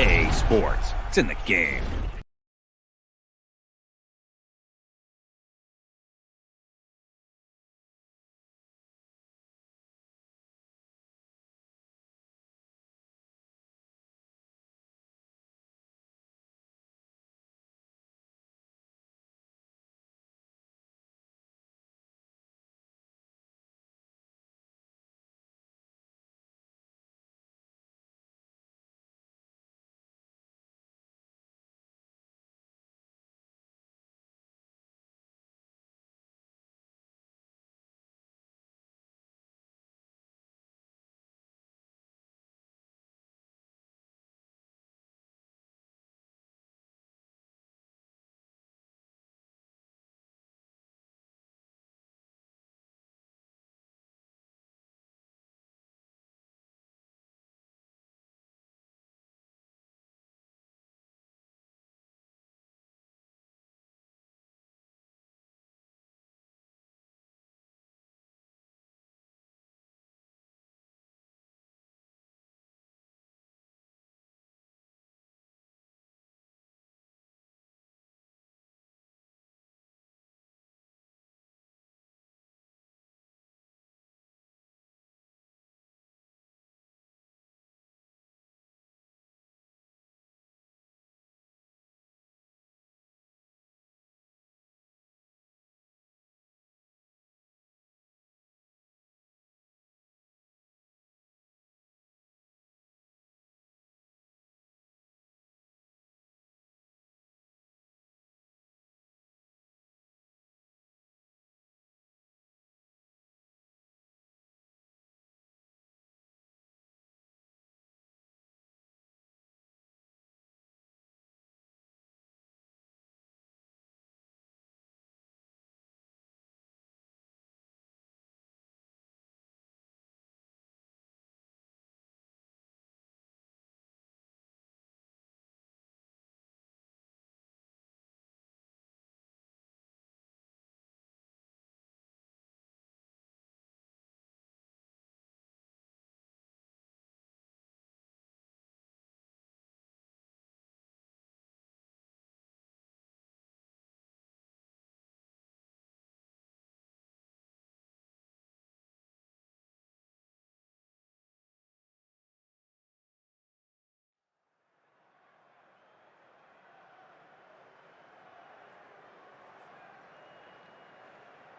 EA Sports. It's in the game.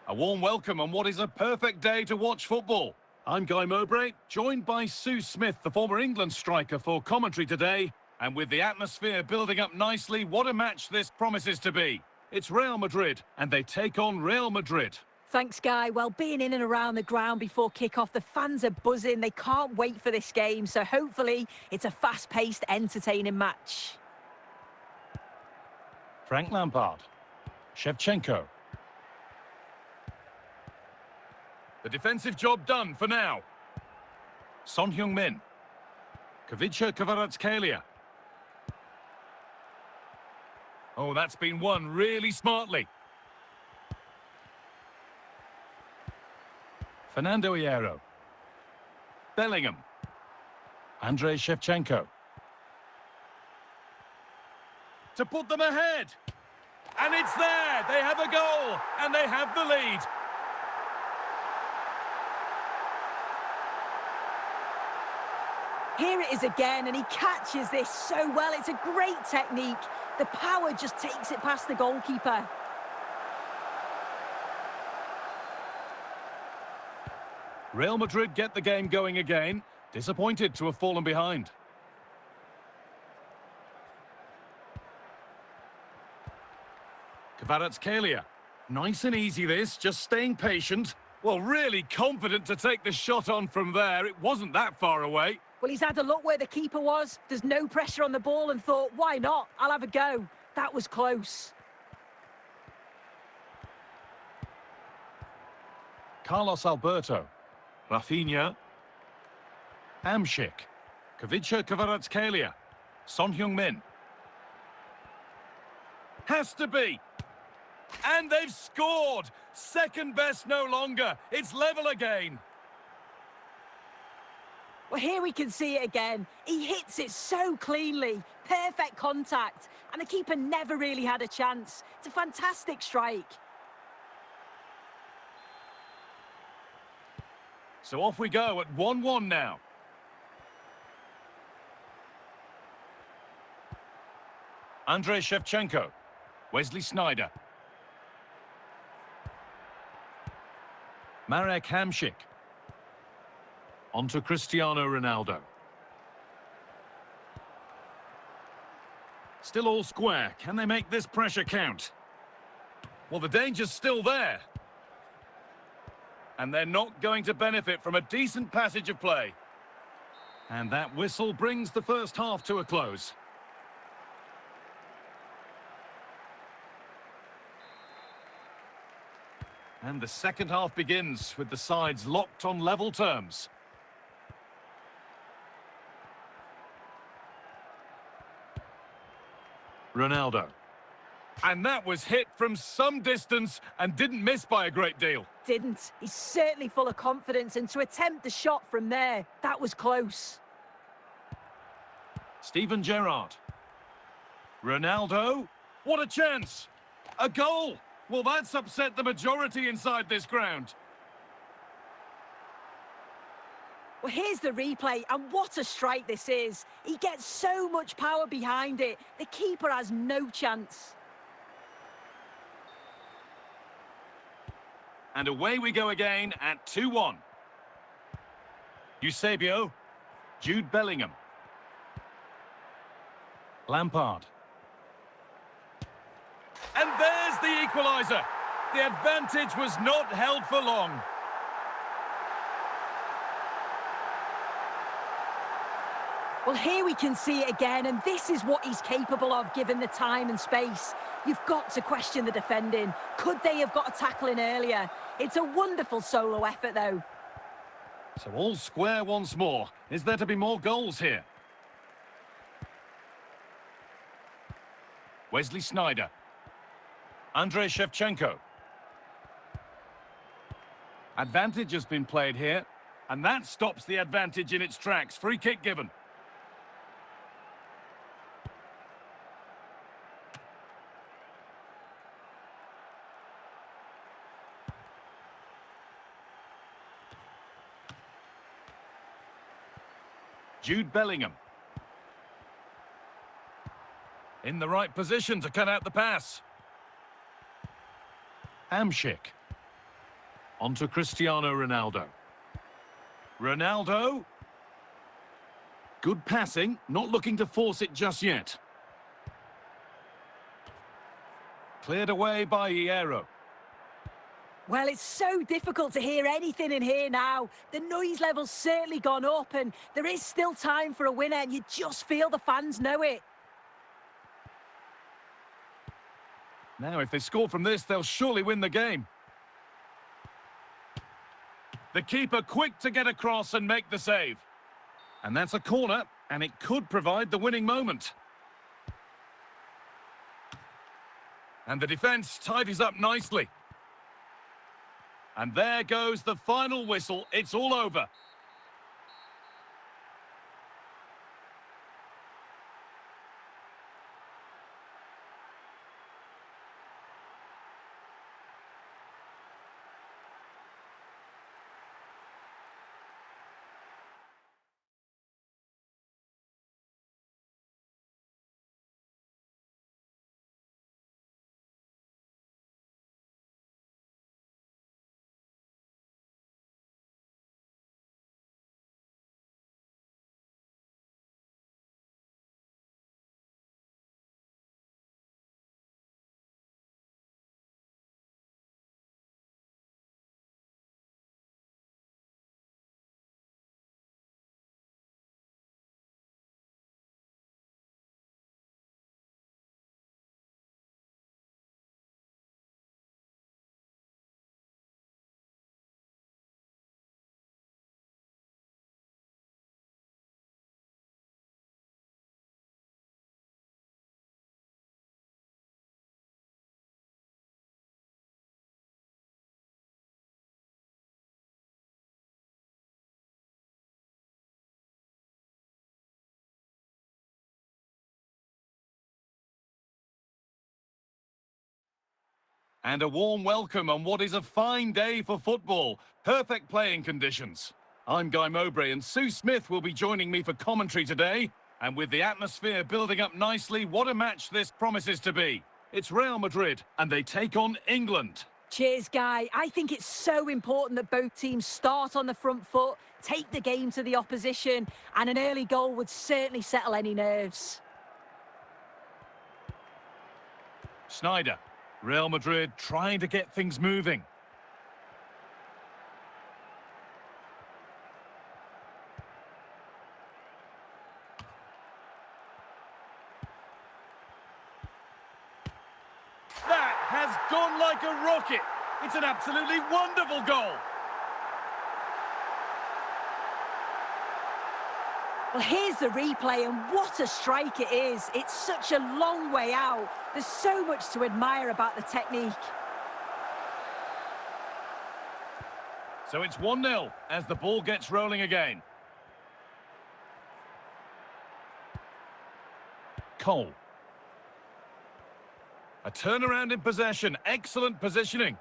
A warm welcome on what is a perfect day to watch football. I'm Guy Mowbray, joined by Sue Smith, the former England striker, for commentary today. And with the atmosphere building up nicely, what a match this promises to be. It's Real Madrid, and they take on Real Madrid. Thanks, Guy. Well, being in and around the ground before kick-off, the fans are buzzing. They can't wait for this game, so hopefully it's a fast-paced, entertaining match. Frank Lampard. Shevchenko. The defensive job done for now. Son Heung-min. Khvicha Kvaratskhelia. Oh, that's been won really smartly. Fernando Hierro. Bellingham. Andrei Shevchenko. To put them ahead. And it's there. They have a goal. And they have the lead. Here it is again, and he catches this so well. It's a great technique. The power just takes it past the goalkeeper. Real Madrid get the game going again. Disappointed to have fallen behind. Kvaratskhelia. Nice and easy this, just staying patient. Well, really confident to take the shot on from there. It wasn't that far away. Well, he's had a look where the keeper was. There's no pressure on the ball and thought, why not? I'll have a go. That was close. Carlos Alberto. Rafinha. Hamšík. Khvicha Kvaratskhelia. Son Heung-min. Has to be. And they've scored. Second best no longer. It's level again. Well, here we can see it again. He hits it so cleanly. Perfect contact. And the keeper never really had a chance. It's a fantastic strike. So off we go at 1-1 now. Andrei Shevchenko. Wesley Sneijder. Marek Hamšík. On to Cristiano Ronaldo. Still all square. Can they make this pressure count? Well, the danger's still there. And they're not going to benefit from a decent passage of play. And that whistle brings the first half to a close. And the second half begins with the sides locked on level terms. Ronaldo. And that was hit from some distance and didn't miss by a great deal. Didn't. He's certainly full of confidence, and to attempt the shot from there, that was close. Steven Gerrard. Ronaldo. What a chance! A goal! Well, that's upset the majority inside this ground. Well, here's the replay, and what a strike this is. He gets so much power behind it. The keeper has no chance. And away we go again at 2-1. Eusebio. Jude Bellingham. Lampard. And there's the equaliser. The advantage was not held for long. Well, here we can see it again, and this is what he's capable of given the time and space. You've got to question the defending. Could they have got a tackle in earlier? It's a wonderful solo effort, though. So all square once more. Is there to be more goals here? Wesley Sneijder. Andrei Shevchenko. Advantage has been played here, and that stops the advantage in its tracks. Free kick given. Jude Bellingham. In the right position to cut out the pass. Hamšík. On to Cristiano Ronaldo. Ronaldo. Good passing, not looking to force it just yet. Cleared away by Hierro. Well, it's so difficult to hear anything in here now. The noise level's certainly gone up, and there is still time for a winner, and you just feel the fans know it. Now, if they score from this, they'll surely win the game. The keeper quick to get across and make the save. And that's a corner, and it could provide the winning moment. And the defence tidies up nicely. And there goes the final whistle. It's all over. And a warm welcome on what is a fine day for football. Perfect playing conditions. I'm Guy Mowbray, and Sue Smith will be joining me for commentary today. And with the atmosphere building up nicely, what a match this promises to be. It's Real Madrid, and they take on England. Cheers, Guy. I think it's so important that both teams start on the front foot, take the game to the opposition, and an early goal would certainly settle any nerves. Sneijder. Real Madrid trying to get things moving. That has gone like a rocket. It's an absolutely wonderful goal. Well, here's the replay, and what a strike it is. It's such a long way out. There's so much to admire about the technique. So it's 1-0 as the ball gets rolling again. Cole. A turnaround in possession. Excellent positioning.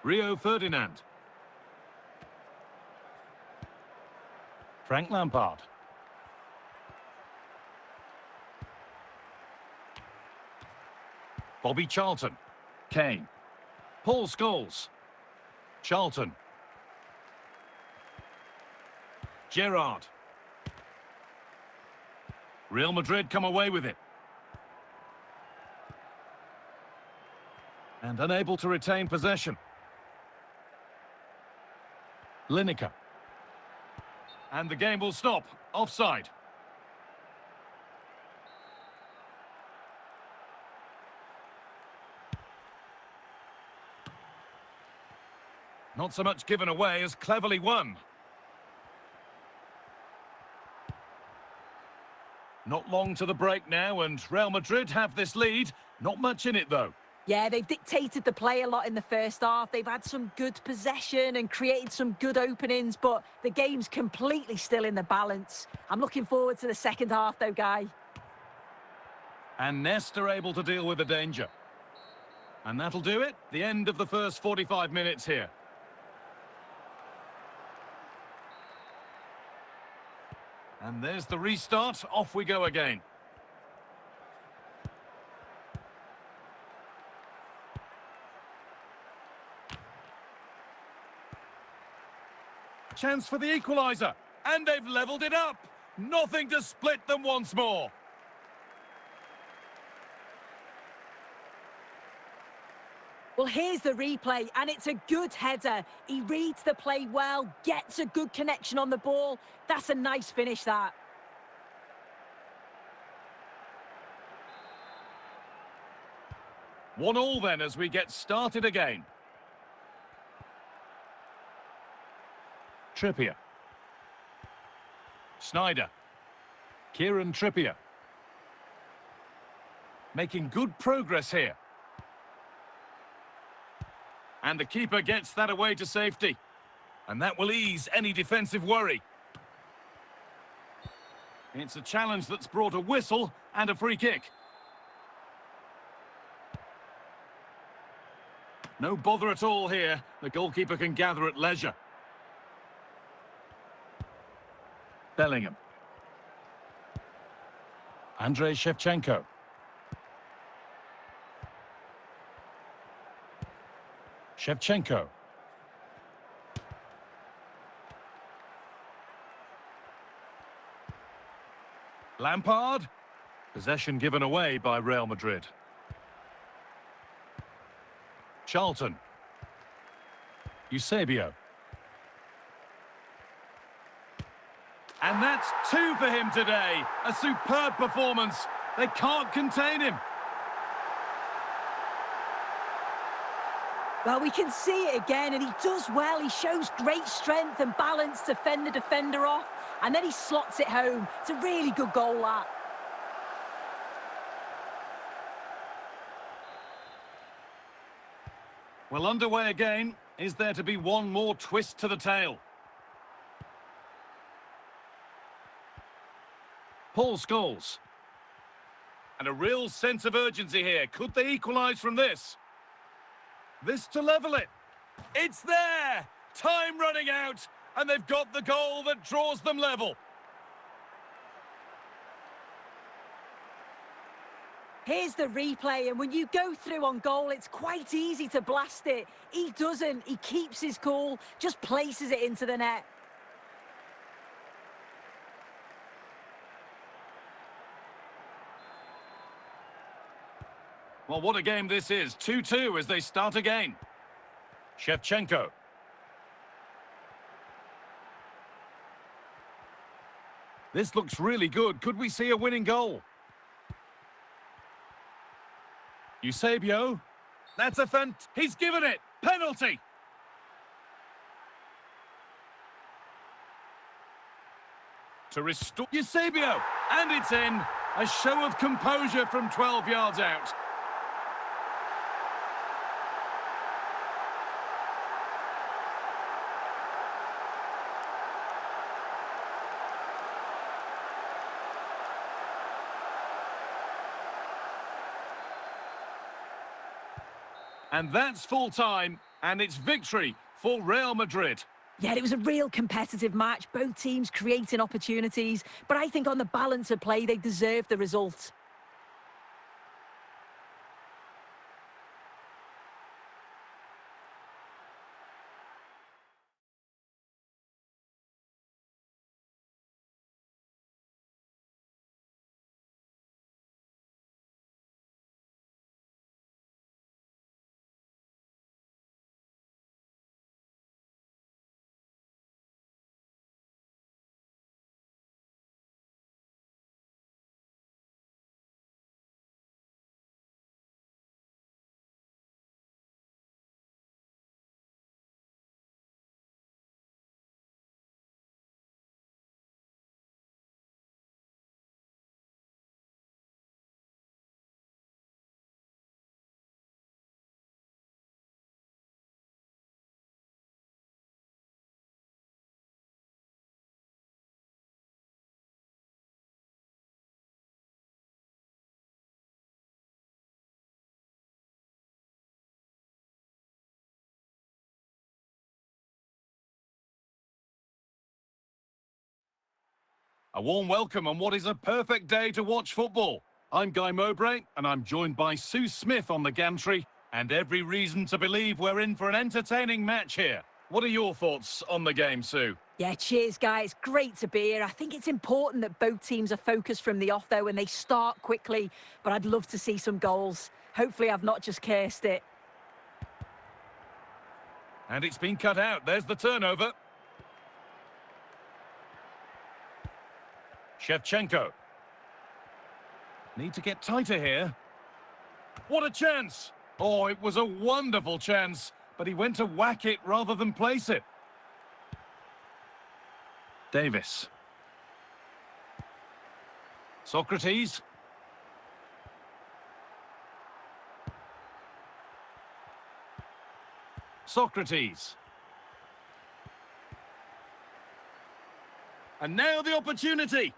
Rio Ferdinand. Frank Lampard. Bobby Charlton. Kane. Paul Scholes. Charlton. Gerrard. Real Madrid come away with it. And unable to retain possession. Lineker. And the game will stop. Offside. Not so much given away as cleverly won. Not long to the break now, and Real Madrid have this lead. Not much in it, though. Yeah, they've dictated the play a lot in the first half. They've had some good possession and created some good openings, but the game's completely still in the balance. I'm looking forward to the second half, though, Guy. And Nest are able to deal with the danger. And that'll do it. The end of the first 45 minutes here. And there's the restart. Off we go again. Chance for the equaliser. And they've levelled it up. Nothing to split them once more. Well, here's the replay, and it's a good header. He reads the play well, gets a good connection on the ball. That's a nice finish, that. One all then as we get started again. Trippier. Sneijder. Kieran Trippier. Making good progress here. And the keeper gets that away to safety. And that will ease any defensive worry. It's a challenge that's brought a whistle and a free kick. No bother at all here. The goalkeeper can gather at leisure. Bellingham. Andrei Shevchenko. Shevchenko. Lampard. Possession given away by Real Madrid. Charlton. Eusebio. And that's 2 for him today. A superb performance. They can't contain him. Well, we can see it again, and he does well. He shows great strength and balance to fend the defender off, and then he slots it home. It's a really good goal, that. Well, underway again. Is there to be one more twist to the tale? Paul Scholes. And a real sense of urgency here. Could they equalise from this? This to level it. It's there! Time running out, and they've got the goal that draws them level. Here's the replay, and when you go through on goal, it's quite easy to blast it. He doesn't. He keeps his cool, just places it into the net. Well, what a game this is. 2-2 as they start again. Shevchenko. This looks really good. Could we see a winning goal? Eusebio. That's a he's given it. Penalty. To restore Eusebio. And it's in. A show of composure from 12 yards out. And that's full time, and it's victory for Real Madrid. Yeah, it was a real competitive match. Both teams creating opportunities, but I think on the balance of play, they deserved the result. A warm welcome on what is a perfect day to watch football. I'm Guy Mowbray, and I'm joined by Sue Smith on the gantry, and every reason to believe we're in for an entertaining match here. What are your thoughts on the game, Sue? Yeah, cheers, guys. Great to be here. I think it's important that both teams are focused from the off, though, and they start quickly, but I'd love to see some goals. Hopefully I've not just cursed it. And it's been cut out. There's the turnover. Shevchenko. Need to get tighter here. What a chance! Oh, it was a wonderful chance, but he went to whack it rather than place it. Davis. Socrates. Socrates. And now the opportunity.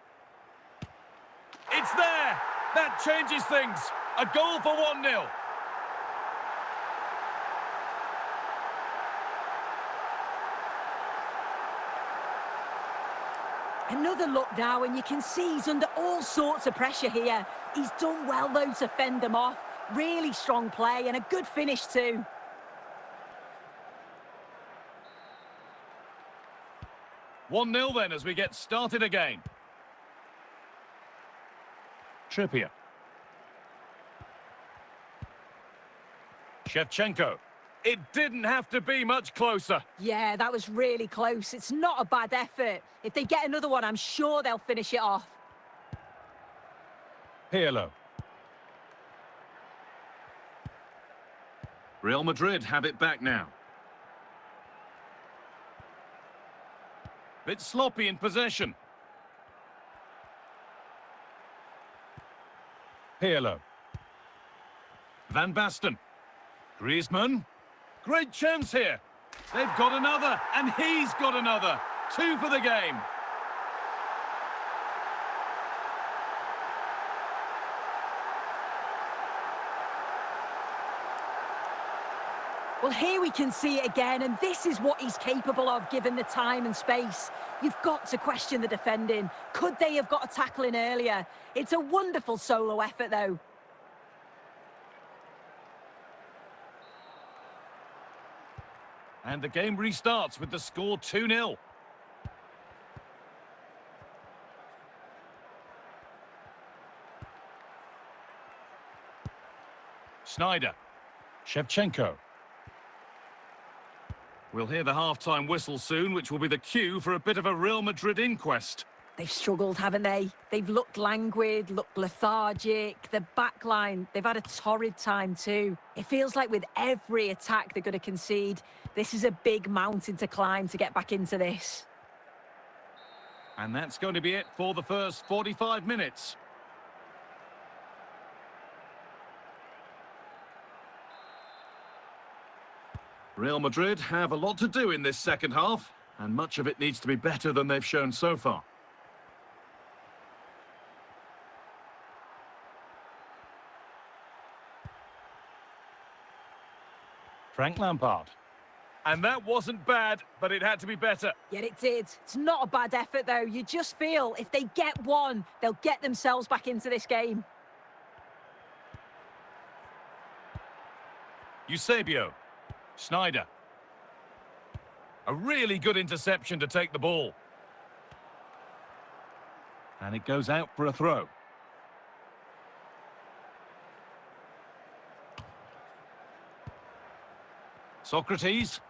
It's there! That changes things. A goal for 1-0. Another look now, and you can see he's under all sorts of pressure here. He's done well, though, to fend them off. Really strong play and a good finish, too. One 0 then as we get started again. Trippier. Shevchenko. It didn't have to be much closer. Yeah, that was really close. It's not a bad effort. If they get another one, I'm sure they'll finish it off. Pirlo. Real Madrid have it back now. Bit sloppy in possession. Pirlo. Van Basten. Griezmann. Great chance here. They've got another, and he's got another. 2 for the game. Well, here we can see it again, and this is what he's capable of given the time and space. You've got to question the defending. Could they have got a tackle in earlier? It's a wonderful solo effort, though. And the game restarts with the score 2-0. Sneijder. Shevchenko. We'll hear the half-time whistle soon, which will be the cue for a bit of a Real Madrid inquest. They've struggled, haven't they? They've looked languid, looked lethargic. The back line, they've had a torrid time too. It feels like with every attack they're going to concede. This is a big mountain to climb to get back into this. And that's going to be it for the first 45 minutes. Real Madrid have a lot to do in this second half, and much of it needs to be better than they've shown so far. Frank Lampard. And that wasn't bad, but it had to be better. Yet it did. It's not a bad effort, though. You just feel if they get one, they'll get themselves back into this game. Eusebio. Sneijder. A really good interception to take the ball. And it goes out for a throw. Socrates.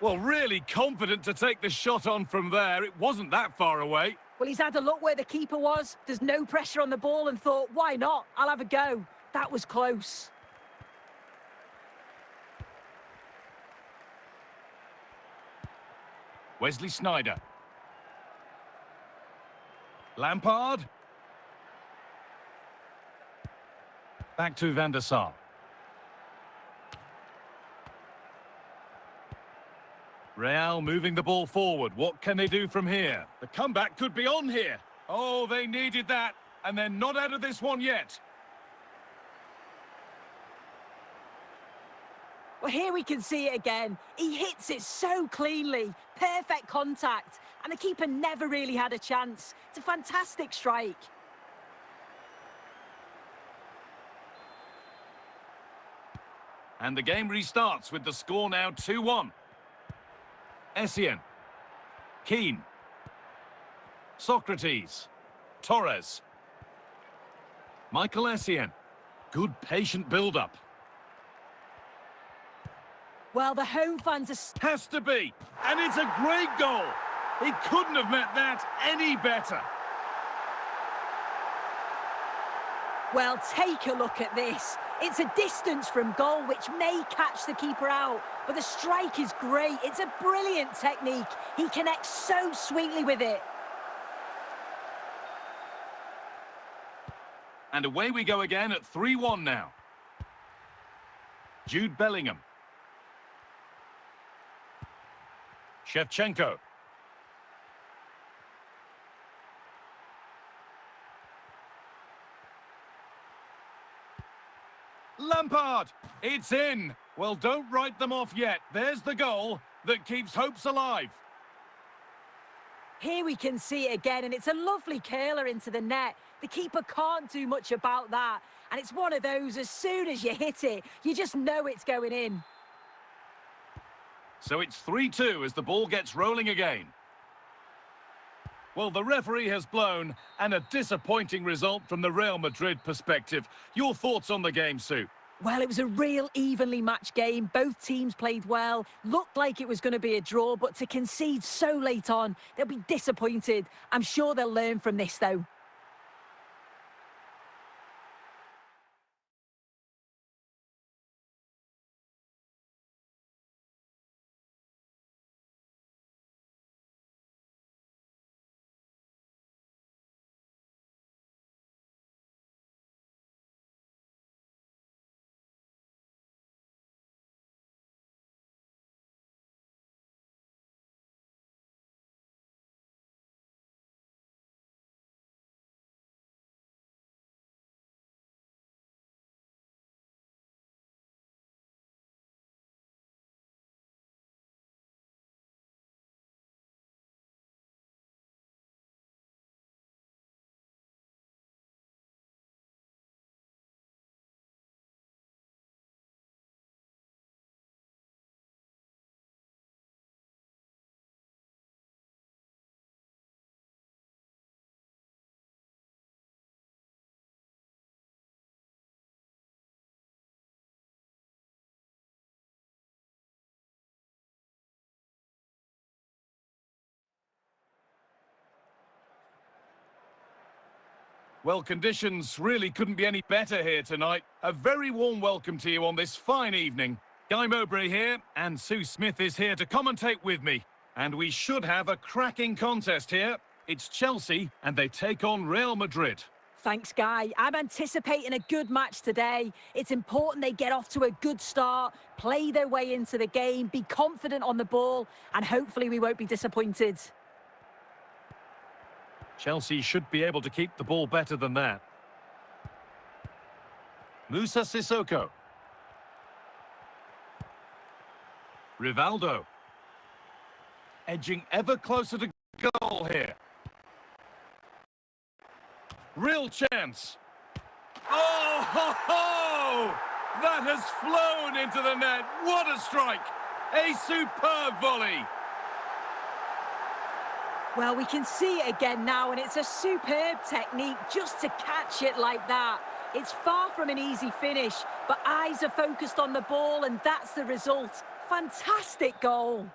Well, really confident to take the shot on from there. It wasn't that far away. Well, he's had a look where the keeper was. There's no pressure on the ball and thought, why not? I'll have a go. That was close. Wesley Sneijder. Lampard. Back to Van der Sar. Real moving the ball forward. What can they do from here? The comeback could be on here. Oh, they needed that. And they're not out of this one yet. Well, here we can see it again. He hits it so cleanly. Perfect contact. And the keeper never really had a chance. It's a fantastic strike. And the game restarts with the score now 2-1. Essien. Keane. Socrates. Torres. Michael Essien. Good patient build-up. Well, the home fans are... Has to be. And it's a great goal. He couldn't have met that any better. Well, take a look at this. It's a distance from goal, which may catch the keeper out. But the strike is great. It's a brilliant technique. He connects so sweetly with it. And away we go again at 3-1 now. Jude Bellingham. Shevchenko. Lampard! It's in! Well, don't write them off yet. There's the goal that keeps hopes alive. Here we can see it again, and it's a lovely curler into the net. The keeper can't do much about that. And it's one of those, as soon as you hit it, you just know it's going in. So it's 3-2 as the ball gets rolling again. Well, the referee has blown, and a disappointing result from the Real Madrid perspective. Your thoughts on the game, Sue? Well, it was a real evenly matched game. Both teams played well. Looked like it was going to be a draw, but to concede so late on, they'll be disappointed. I'm sure they'll learn from this, though. Well, conditions really couldn't be any better here tonight. A very warm welcome to you on this fine evening. Guy Mowbray here, and Sue Smith is here to commentate with me. And we should have a cracking contest here. It's Chelsea, and they take on Real Madrid. Thanks, Guy. I'm anticipating a good match today. It's important they get off to a good start, play their way into the game, be confident on the ball, and hopefully we won't be disappointed. Chelsea should be able to keep the ball better than that. Moussa Sissoko. Rivaldo. Edging ever closer to goal here. Real chance. Oh, ho, ho! That has flown into the net. What a strike! A superb volley. Well, we can see it again now, and it's a superb technique just to catch it like that. It's far from an easy finish, but eyes are focused on the ball, and that's the result. Fantastic goal.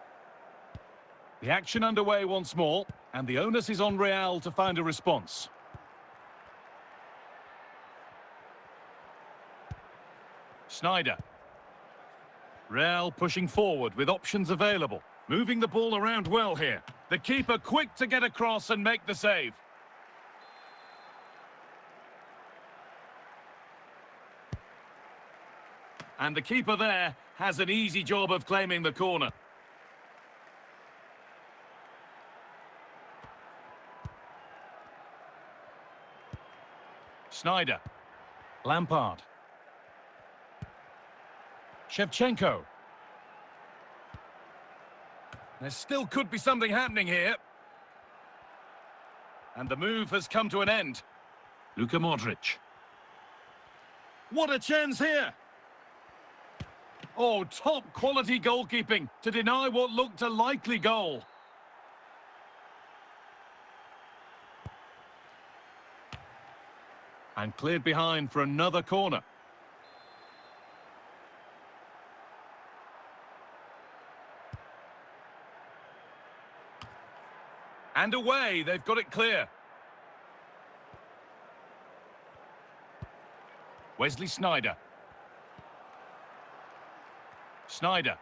The action underway once more, and the onus is on Real to find a response. Sneijder. Real pushing forward with options available. Moving the ball around well here. The keeper quick to get across and make the save. And the keeper there has an easy job of claiming the corner. Sneijder. Lampard. Shevchenko. There still could be something happening here. And the move has come to an end. Luka Modric. What a chance here! Oh, top quality goalkeeping to deny what looked a likely goal. And cleared behind for another corner. And away, they've got it clear. Wesley Sneijder. Sneijder.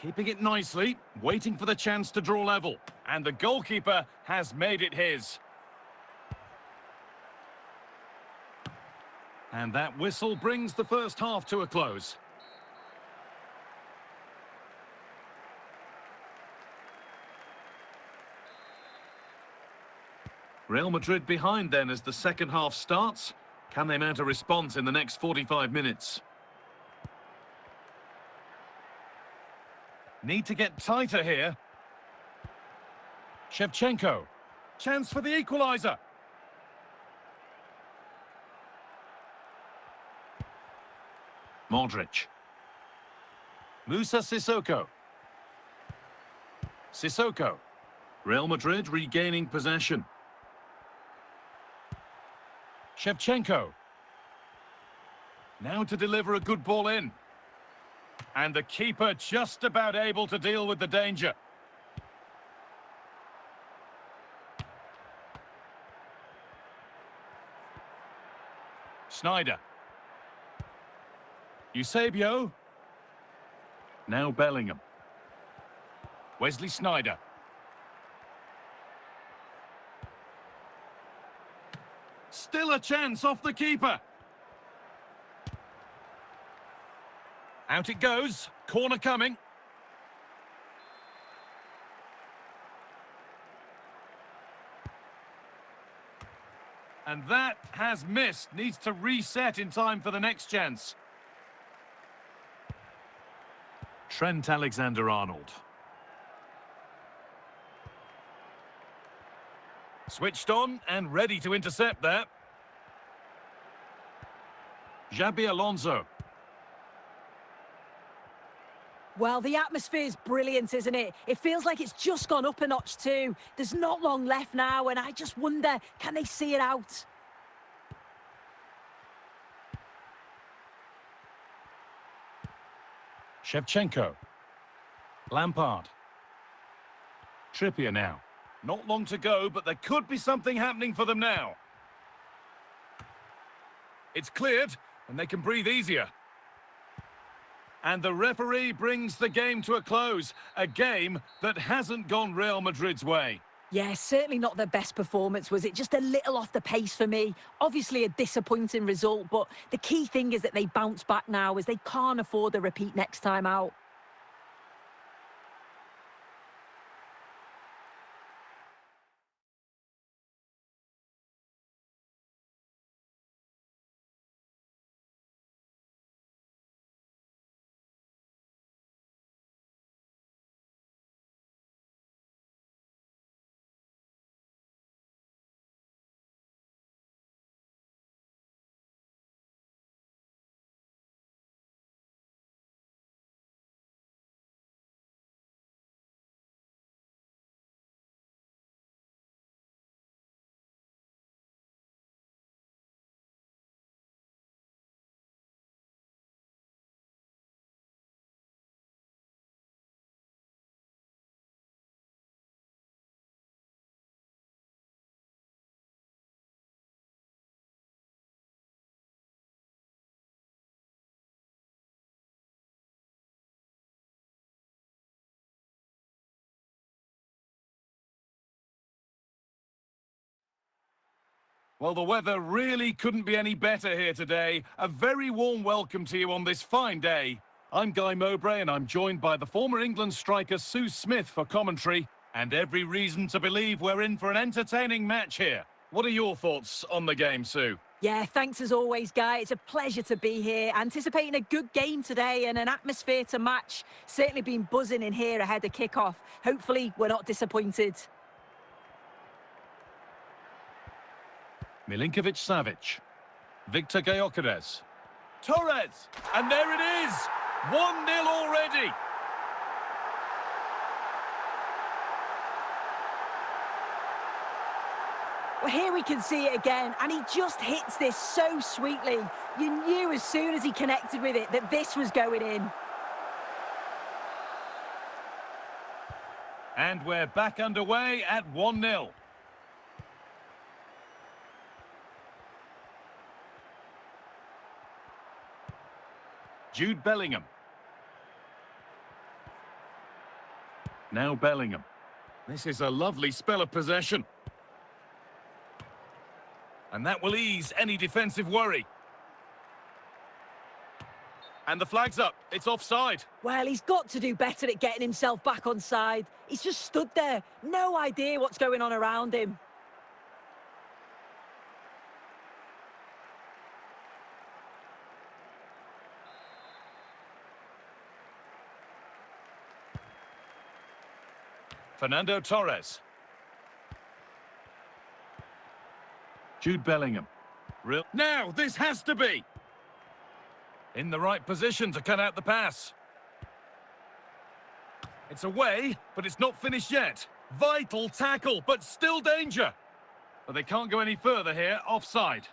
Keeping it nicely, waiting for the chance to draw level. And the goalkeeper has made it his. And that whistle brings the first half to a close. Real Madrid behind then as the second half starts. Can they mount a response in the next 45 minutes? Need to get tighter here. Shevchenko. Chance for the equaliser. Modric. Moussa Sissoko. Sissoko. Real Madrid regaining possession. Shevchenko. Now to deliver a good ball in. And the keeper just about able to deal with the danger. Sneijder. Eusebio. Now Bellingham. Wesley Sneijder. Still a chance off the keeper. Out it goes. Corner coming. And that has missed. Needs to reset in time for the next chance. Trent Alexander-Arnold. Switched on and ready to intercept that. Xabi Alonso. Well, the atmosphere's brilliant, isn't it? It feels like it's just gone up a notch too. There's not long left now, and I just wonder, can they see it out? Shevchenko. Lampard. Trippier now. Not long to go, but there could be something happening for them now. It's cleared, and they can breathe easier. And the referee brings the game to a close. A game that hasn't gone Real Madrid's way. Yeah, certainly not their best performance, was it? Just a little off the pace for me. Obviously a disappointing result, but the key thing is that they bounce back now as they can't afford a repeat next time out. Well, the weather really couldn't be any better here today. A very warm welcome to you on this fine day. I'm Guy Mowbray, and I'm joined by the former England striker Sue Smith for commentary. And every reason to believe we're in for an entertaining match here. What are your thoughts on the game, Sue? Yeah, thanks as always, Guy. It's a pleasure to be here. Anticipating a good game today and an atmosphere to match. Certainly been buzzing in here ahead of kickoff. Hopefully, we're not disappointed. Milinkovic-Savic. Victor Gyökeres. Torres! And there it is! 1-0 already! Well, here we can see it again, and he just hits this so sweetly. You knew as soon as he connected with it that this was going in. And we're back underway at 1-0. Jude Bellingham. Now Bellingham. This is a lovely spell of possession. And that will ease any defensive worry. And the flag's up. It's offside. Well, he's got to do better at getting himself back on side. He's just stood there. No idea what's going on around him. Fernando Torres. Jude Bellingham. Now, this has to be! In the right position to cut out the pass. It's away, but it's not finished yet. Vital tackle, but still danger. But they can't go any further here, offside.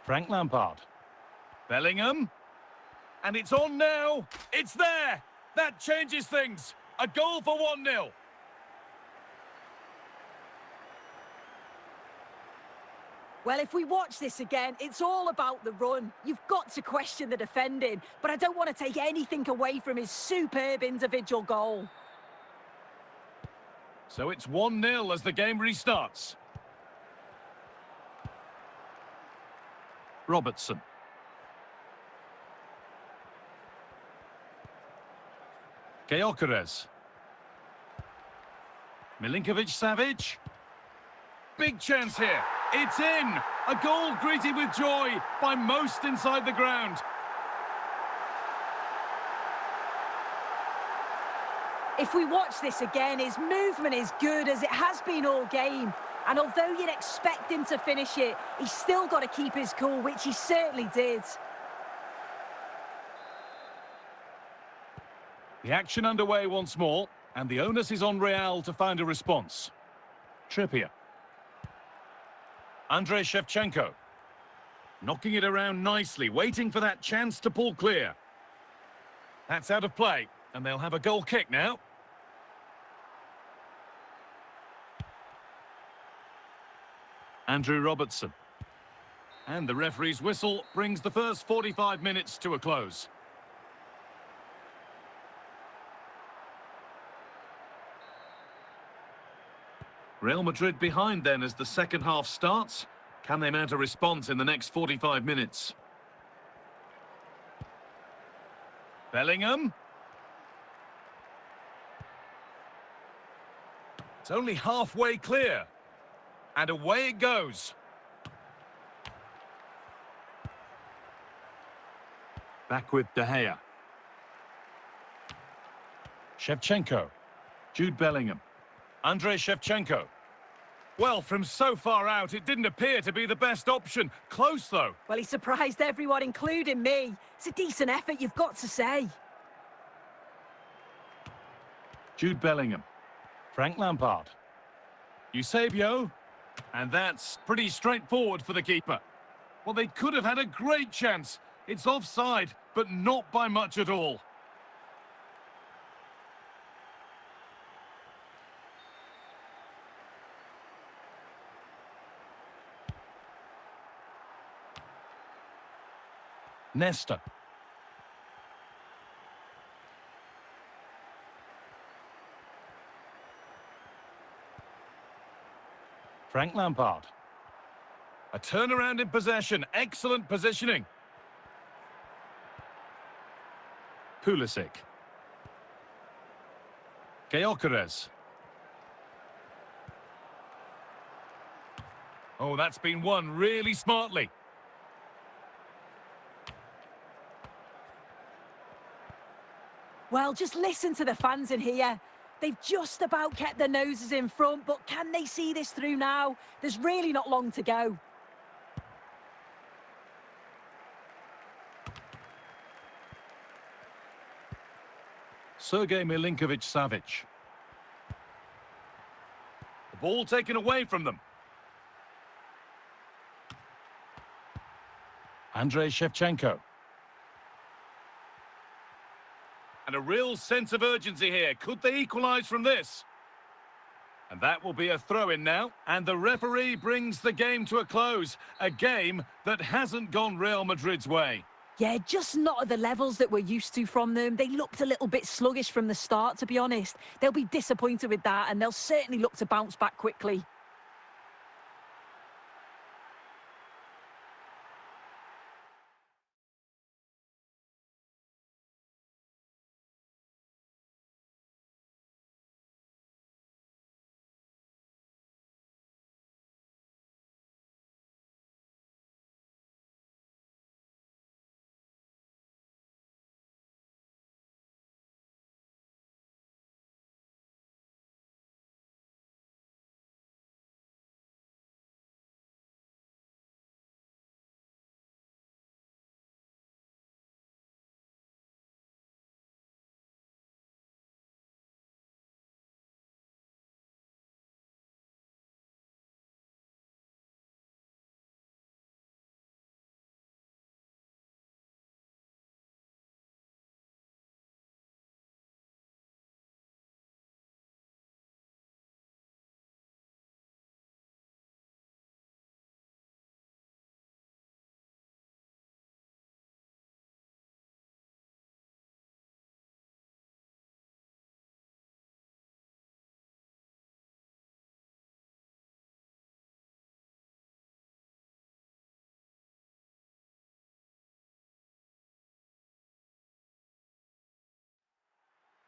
Frank Lampard. Bellingham. And it's on now. It's there. That changes things. A goal for 1-0. Well, if we watch this again, it's all about the run. You've got to question the defending, but I don't want to take anything away from his superb individual goal. So it's 1-0 as the game restarts. Robertson. Gyökeres. Milinkovic-Savic. Big chance here. It's in. A goal greeted with joy by most inside the ground. If we watch this again, his movement is good as it has been all game. And although you'd expect him to finish it, he's still got to keep his cool, which he certainly did. The action underway once more, and the onus is on Real to find a response. Trippier. Andrei Shevchenko. Knocking it around nicely, waiting for that chance to pull clear. That's out of play, and they'll have a goal kick now. Andrew Robertson. And the referee's whistle brings the first 45 minutes to a close. Real Madrid behind then as the second half starts. Can they mount a response in the next 45 minutes? Bellingham. It's only halfway clear. And away it goes. Back with De Gea. Shevchenko. Jude Bellingham. Andrei Shevchenko. Well, from so far out, it didn't appear to be the best option. Close, though. Well, he surprised everyone, including me. It's a decent effort, you've got to say. Jude Bellingham. Frank Lampard. Eusebio. And that's pretty straightforward for the keeper. Well, they could have had a great chance. It's offside, but not by much at all. Nesta. Frank Lampard. A turnaround in possession. Excellent positioning. Pulisic. Gyökeres. Oh, that's been won really smartly. Well, just listen to the fans in here. They've just about kept their noses in front, but can they see this through now? There's really not long to go. Sergej Milinkovic-Savic. The ball taken away from them. Andrei Shevchenko. And a real sense of urgency here. Could they equalise from this? And that will be a throw-in now. And the referee brings the game to a close. A game that hasn't gone Real Madrid's way. Yeah, just not at the levels that we're used to from them. They looked a little bit sluggish from the start, to be honest. They'll be disappointed with that, and they'll certainly look to bounce back quickly.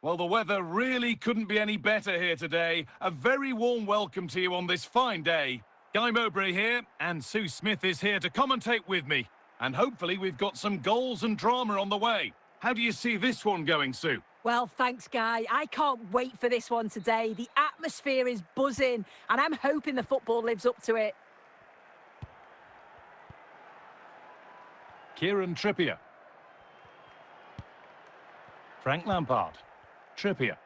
Well, the weather really couldn't be any better here today. A very warm welcome to you on this fine day. Guy Mowbray here, and Sue Smith is here to commentate with me. And hopefully we've got some goals and drama on the way. How do you see this one going, Sue? Well, thanks, Guy. I can't wait for this one today. The atmosphere is buzzing, and I'm hoping the football lives up to it. Kieran Trippier. Frank Lampard. Trippier.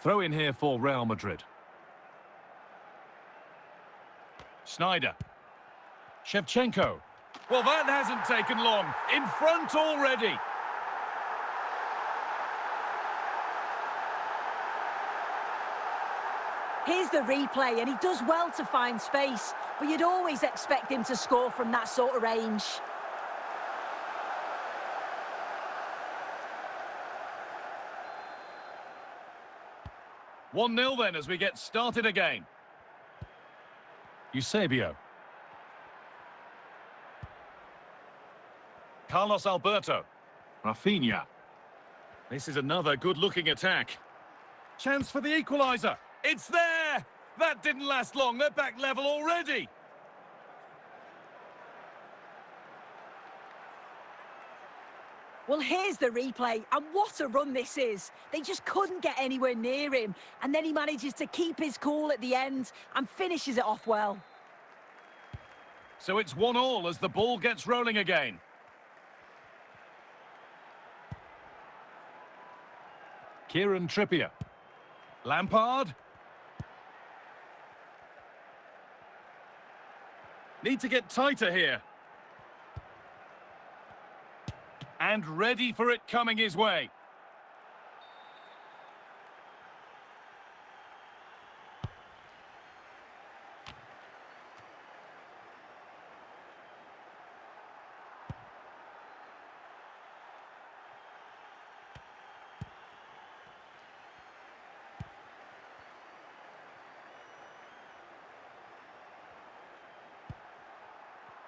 Throw in here for Real Madrid. Sneijder. Shevchenko. Well, that hasn't taken long. In front already. Here's the replay, and he does well to find space, but you'd always expect him to score from that sort of range. One 0 then as we get started again. Eusebio. Carlos Alberto. Rafinha. This is another good-looking attack. Chance for the equaliser. It's there! That didn't last long. They're back level already. Well, here's the replay, and what a run this is. They just couldn't get anywhere near him, and then he manages to keep his cool at the end and finishes it off well. So it's 1-1 as the ball gets rolling again. Kieran Trippier. Lampard. Need to get tighter here. And ready for it coming his way.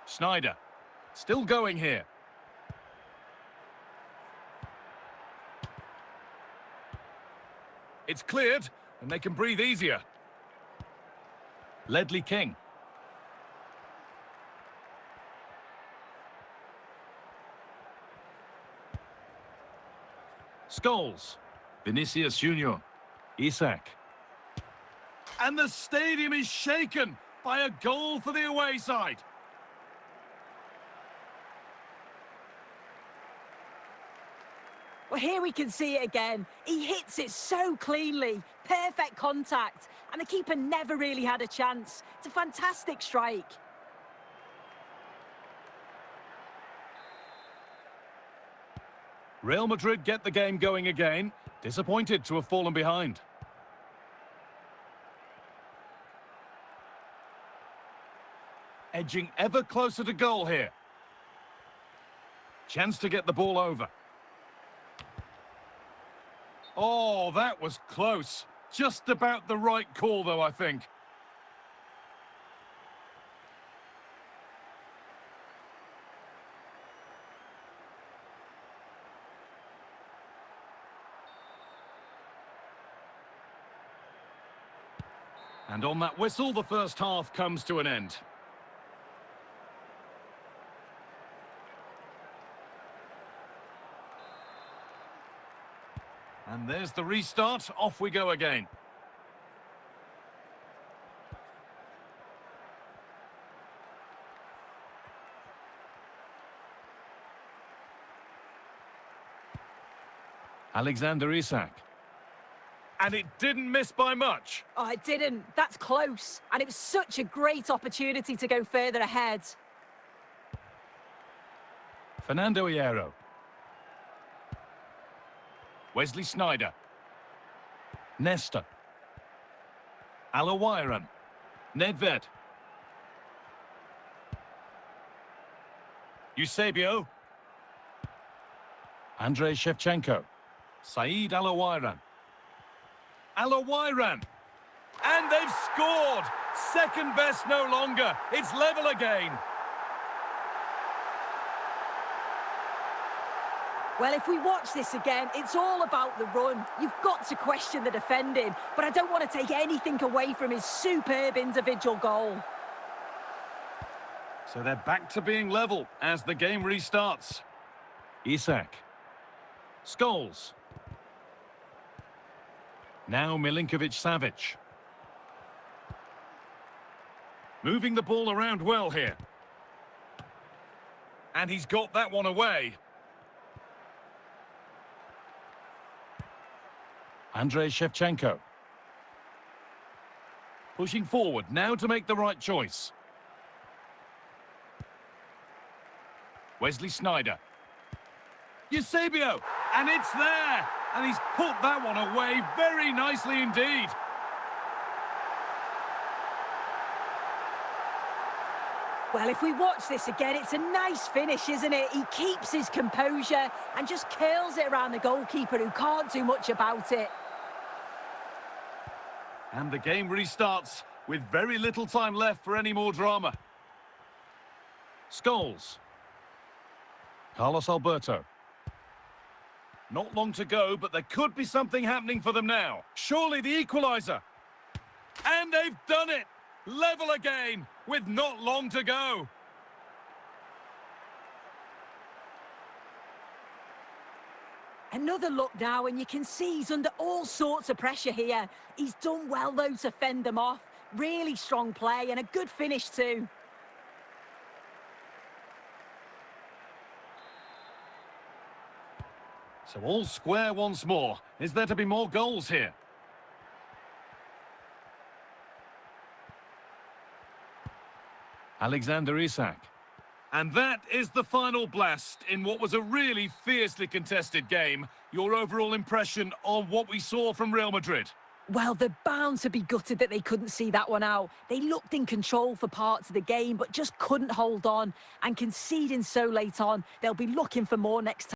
Sneijder. Still going here. It's cleared, and they can breathe easier. Ledley King. Scholes. Vinicius Junior. Isak. And the stadium is shaken by a goal for the away side. Well, here we can see it again. He hits it so cleanly. Perfect contact. And the keeper never really had a chance. It's a fantastic strike. Real Madrid get the game going again. Disappointed to have fallen behind. Edging ever closer to goal here. Chance to get the ball over. Oh, that was close. Just about the right call, though, I think. And on that whistle, the first half comes to an end. And there's the restart. Off we go again. Alexander Isak. And it didn't miss by much. Oh, it didn't. That's close. And it was such a great opportunity to go further ahead. Fernando Hierro. Wesley Sneijder. Nesta. Alawiran. Nedved. Eusebio. Andrei Shevchenko. Saeed Alawiran. Alawiran. And they've scored! Second best no longer. It's level again. Well, if we watch this again, it's all about the run. You've got to question the defending, but I don't want to take anything away from his superb individual goal. So they're back to being level as the game restarts. Isak. Scholes. Now Milinkovic-Savic. Moving the ball around well here. And he's got that one away. Andrei Shevchenko. Pushing forward now to make the right choice. Wesley Sneijder. Eusebio, and it's there! And he's put that one away very nicely indeed. Well, if we watch this again, it's a nice finish, isn't it? He keeps his composure and just curls it around the goalkeeper who can't do much about it. And the game restarts with very little time left for any more drama. Scholes. Carlos Alberto. Not long to go, but there could be something happening for them now. Surely the equaliser. And they've done it! Level again, with not long to go. Another look now, and you can see he's under all sorts of pressure here. He's done well, though, to fend them off. Really strong play and a good finish, too. So all square once more. Is there to be more goals here? Alexander Isak. And that is the final blast in what was a really fiercely contested game. Your overall impression on what we saw from Real Madrid? Well, they're bound to be gutted that they couldn't see that one out. They looked in control for parts of the game, but just couldn't hold on. And conceding so late on, they'll be looking for more next time.